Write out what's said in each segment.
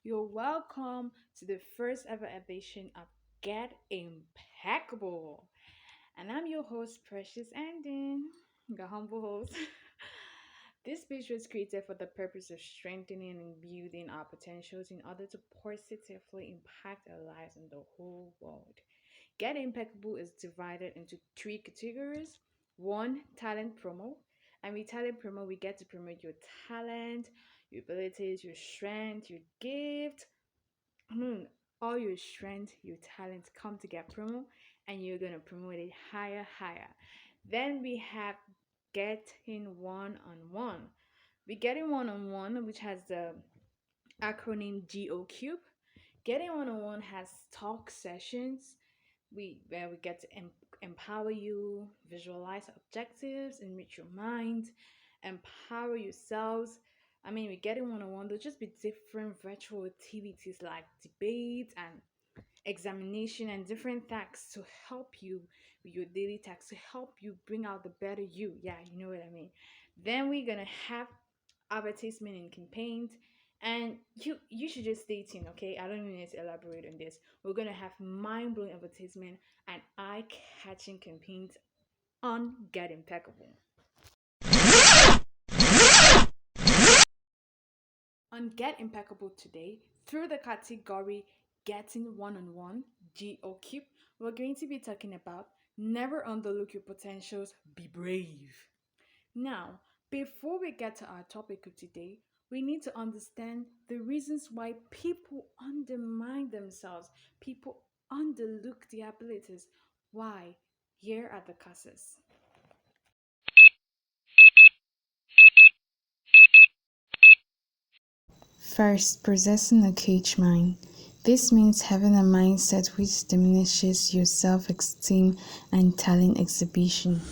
You're welcome to the first ever edition of Get Impeccable. And I'm your host, Precious Andin, the humble host. This page was created for the purpose of strengthening and building our potentials in order to positively impact our lives and the whole world. Get Impeccable is divided into three categories. One, talent promo. And with talent promo, we get to promote your talent, your abilities, your strength, your gift, all your strength, your talents come to get promo, and you're gonna promote it higher. Then we have getting one on one. We getting one on one, which has the acronym GO Cube. Getting one on one has talk sessions where we get to empower you, visualize objectives, enrich your mind, empower yourselves. I mean, we get in one on one. There'll just be different virtual activities like debate and examination and different tasks to help you with your daily tasks to help you bring out the better you. Yeah, you know what I mean. Then we're gonna have advertisement and campaigns, and you should just stay tuned. Okay, I don't even need to elaborate on this. We're gonna have mind-blowing advertisement and eye-catching campaigns on Get Impeccable. On Get Impeccable today, through the category Getting One on One, GOQ, we're going to be talking about never underlook your potentials, be brave. Now, before we get to our topic of today, we need to understand the reasons why people undermine themselves, people underlook their abilities. Why? Here are the causes. First, possessing a cage mind. This means having a mindset which diminishes your self esteem and talent exhibition.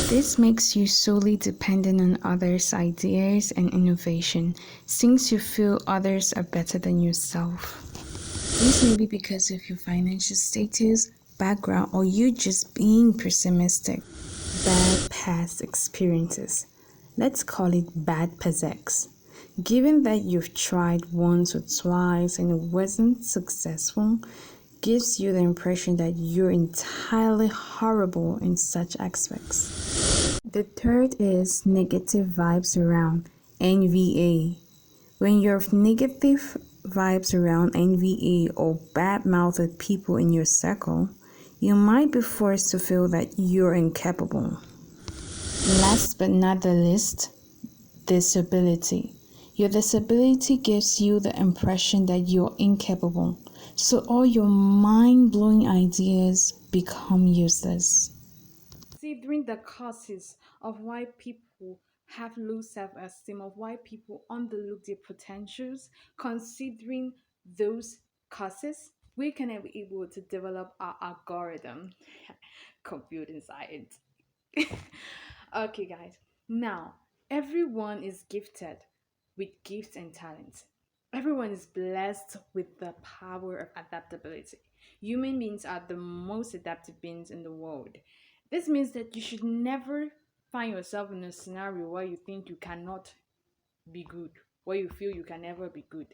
This makes you solely dependent on others' ideas and innovation, since you feel others are better than yourself. This may be because of your financial status, background, or you just being pessimistic. Bad past experiences. Let's call it bad PSX. Given that you've tried once or twice and it wasn't successful, gives you the impression that you're entirely horrible in such aspects. The third is negative vibes around NVA. When you have negative vibes around NVA or bad-mouthed people in your circle, you might be forced to feel that you're incapable. Last but not the least, disability. Your disability gives you the impression that you're incapable, so all your mind-blowing ideas become useless. Considering the causes of why people have low self-esteem, of why people underlook their potentials, considering those causes, we can be able to develop our algorithm. Computing science. Okay, guys. Now, everyone is gifted with gifts and talents. Everyone is blessed with the power of adaptability. Human beings are the most adaptive beings in the world. This means that you should never find yourself in a scenario where you think you cannot be good, where you feel you can never be good.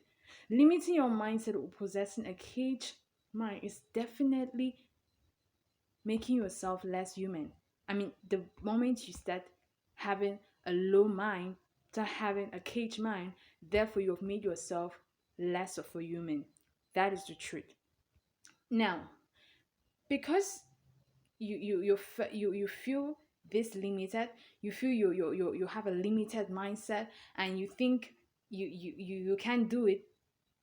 Limiting your mindset or possessing a cage mind is definitely making yourself less human. I mean, the moment you start having a low mind, start having a cage mind, therefore you've made yourself less of a human. That is the truth. Now, because you feel this limited, you feel you have a limited mindset, and you think you can't do it.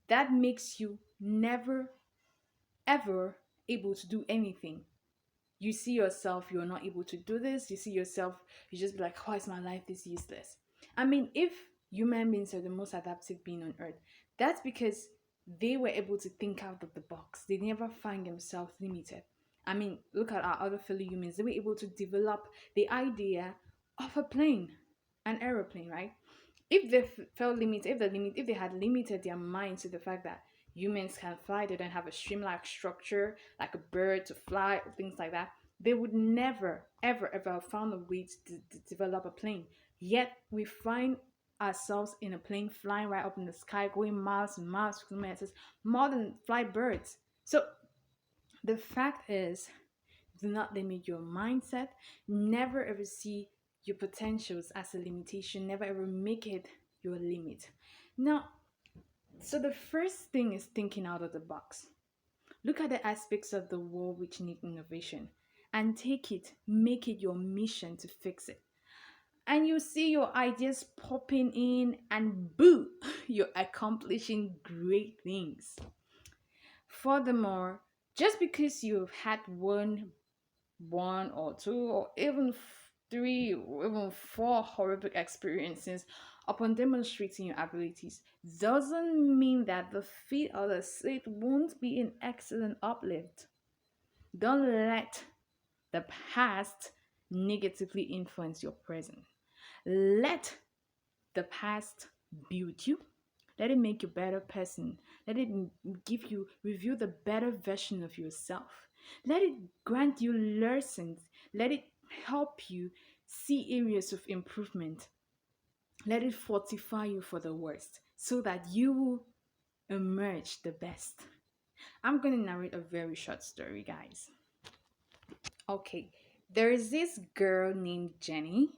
That makes you never ever able to do anything. You see yourself, you're not able to do this. You see yourself, you just be like, why is my life this useless? I mean, if human beings are the most adaptive being on earth, that's because they were able to think out of the box. They never find themselves limited. I mean, look at our other fellow humans. They were able to develop the idea of a plane, an aeroplane, right? If they felt limited, if they had limited their mind to the fact that humans can fly, they don't have a stream-like structure like a bird to fly or things like that, they would never ever have found a way to develop a plane. Yet we find ourselves in a plane flying right up in the sky, going miles and miles, kilometers, more than fly birds. So the fact is, do not limit your mindset. Never ever see your potentials as a limitation. Never ever make it your limit. Now, so the first thing is thinking out of the box. Look at the aspects of the world which need innovation and take it, make it your mission to fix it. And you see your ideas popping in, and boo, you're accomplishing great things. Furthermore, just because you've had one or two or even three or even four horrific experiences upon demonstrating your abilities doesn't mean that the feat or the seat won't be an excellent uplift. Don't let the past negatively influence your present. Let the past build you. Let it make you a better person. Let it give you, reveal the better version of yourself. Let it grant you lessons. Let it help you see areas of improvement. Let it fortify you for the worst so that you will emerge the best. I'm going to narrate a very short story, guys. Okay, there is this girl named Jenny.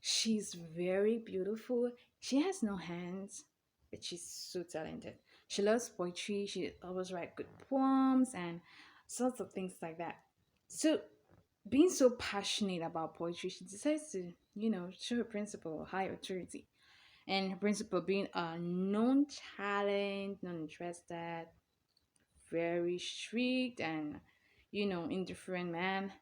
She's very beautiful. She has no hands, but she's so talented. She loves poetry. She always write good poems and sorts of things like that. So, being so passionate about poetry, she decides to, show her principal high authority. And her principal being a non-talent, non-interested, very strict and, indifferent man,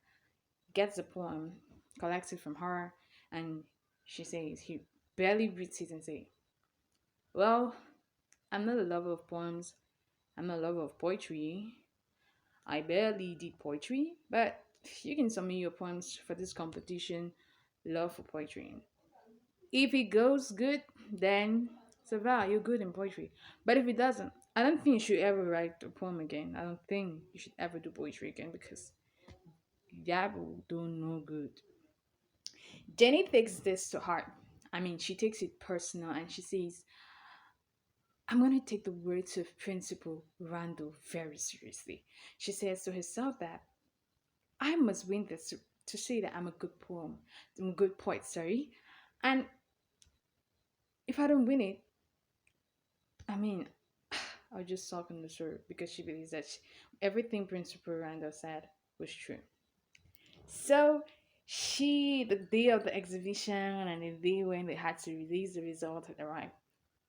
gets the poem, collects it from her, and she says he barely reads it and say, "Well, I'm not a lover of poems. I'm not a lover of poetry. I barely did poetry, but you can submit your poems for this competition. Love for poetry. If it goes good, then so far you're good in poetry. But if it doesn't, I don't think you should ever write a poem again. I don't think you should ever do poetry again because that will do no good." Jenny takes this to heart. I mean, she takes it personal and she says, "I'm going to take the words of Principal Randall very seriously." She says to herself that I must win this to say that I'm a good poem, I'm a good poet, sorry. And if I don't win it, I mean, I'll just sulk on the sword because she believes that everything Principal Randall said was true. So the day of the exhibition and the day when they had to release the result had arrived.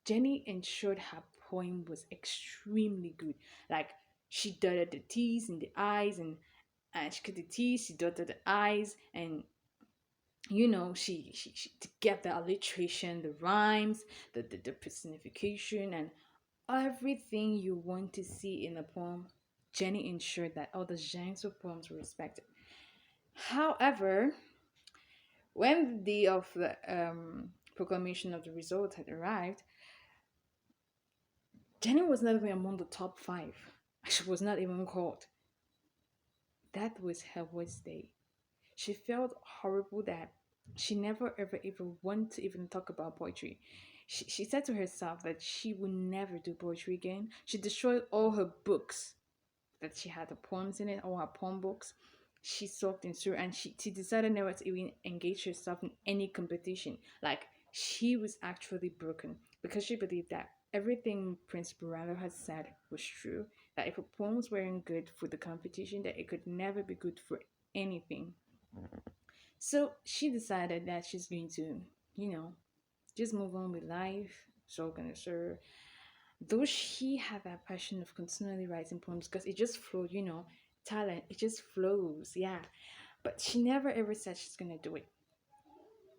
Jenny ensured her poem was extremely good. Like she dotted the T's in the I's and she cut the T's, she dotted the I's, and she to get the alliteration, the rhymes, the personification, and everything you want to see in a poem. Jenny ensured that all the genres of poems were respected. However, when the day of the proclamation of the result had arrived, Jenny was not even among the top five. She was not even called. That was her worst day. She felt horrible that she never ever even wanted to even talk about poetry. She said to herself that she would never do poetry again. She destroyed all her books that she had the poems in it, all her poem books. She soaked into and she decided never to even engage herself in any competition. Like she was actually broken because she believed that everything Prince Burrell had said was true. That if her poems weren't good for the competition, that it could never be good for anything. So she decided that she's going to, you know, just move on with life. So gonna serve. Though she had that passion of continually writing poems because it just flowed, talent, it just flows, yeah. But she never ever said she's gonna do it.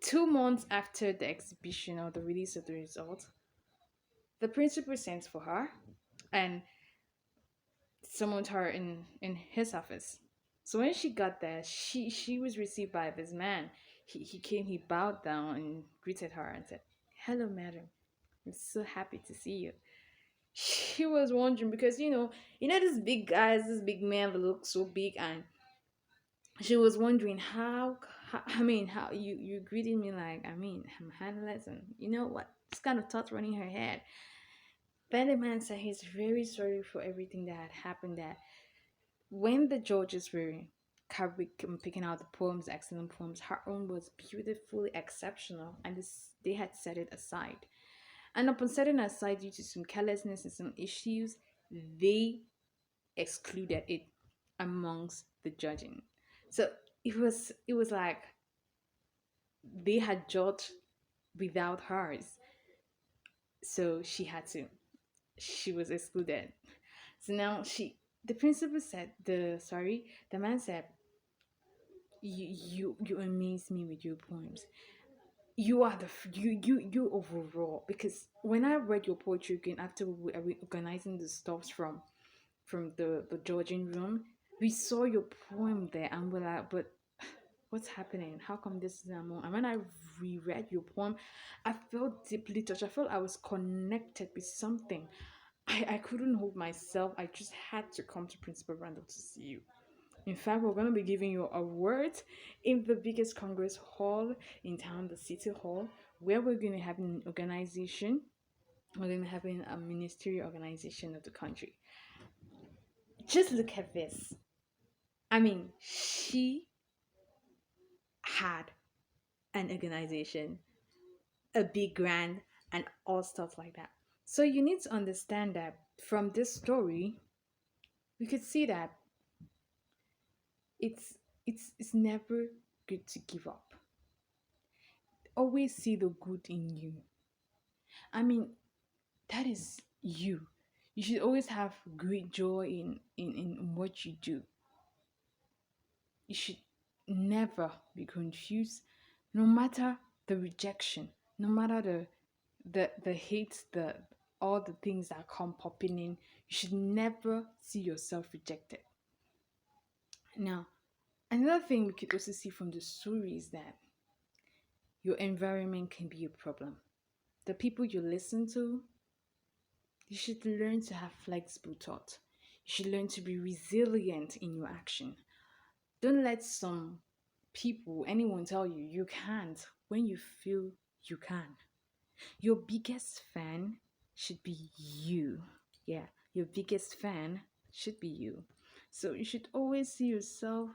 2 months after the exhibition or the release of the result, the principal sent for her and summoned her in his office. So when she got there, she was received by this man. He came, he bowed down and greeted her and said, "Hello, madam. I'm so happy to see you." She was wondering because this big guys, this big man that looks so big, and She was wondering how I mean, how you greeted me like, I mean, I'm handless, and you know what? This kind of thoughts running her head. Then the man said he's very sorry for everything that had happened. That when the judges were picking out the poems, excellent poems, her own was beautifully exceptional, and they had set it aside. And upon setting it aside due to some carelessness and some issues, they excluded it amongst the judging. So it was like they had judged without hers, so she was excluded. So now the principal said the man said, you amaze me with your poems. You are you overall, because when I read your poetry again after we were organizing the stuffs from the judging room, we saw your poem there and we're like, but what's happening? How come this is more? And when I reread your poem, I felt deeply touched. I felt I was connected with something. I couldn't hold myself. I just had to come to Principal Randall to see you. In fact, we're going to be giving you awards in the biggest Congress hall in town, the City Hall, where we're going to have an organization. We're going to have a ministerial organization of the country. Just look at this. I mean, she had an organization, a big grant, and all stuff like that. So you need to understand that from this story, we could see that it's it's never good to give up. Always see the good in you. I mean, that is you. You should always have great joy in what you do. You should never be confused, no matter the rejection, no matter the hate, the all the things that come popping in. You should never see yourself rejected. Now, another thing we could also see from the story is that your environment can be a problem. The people you listen to, you should learn to have flexible thought. You should learn to be resilient in your action. Don't let some people, anyone tell you you can't when you feel you can. Your biggest fan should be you. Yeah, your biggest fan should be you. So you should always see yourself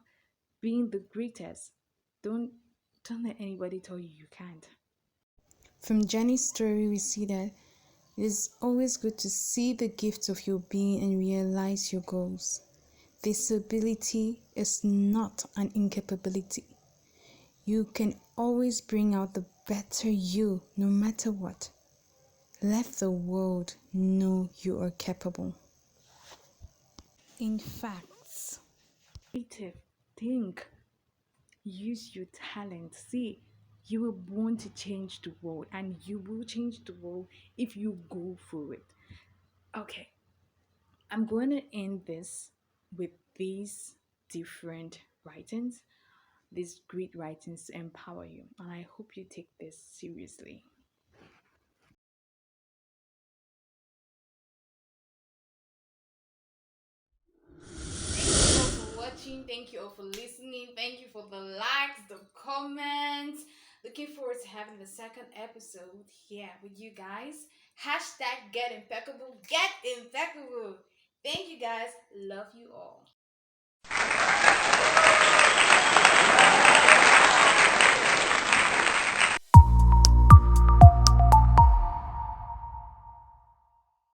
being the greatest. Don't don't let anybody tell you you can't. From Jenny's story, we see that it is always good to see the gift of your being and realize your goals. Disability is not an incapability. You can always bring out the better you no matter what. Let the world know you are capable. In fact, Creative, think, use your talent. See, you were born to change the world, and you will change the world if you go for it. Okay, I'm going to end this with these different writings, these great writings to empower you, and I hope you take this seriously. Thank you all for watching. Thank you all for listening. Thank you for the likes, the comments. Looking forward to having the second episode here with you guys. Hashtag get impeccable. Get impeccable. Thank you guys. Love you all.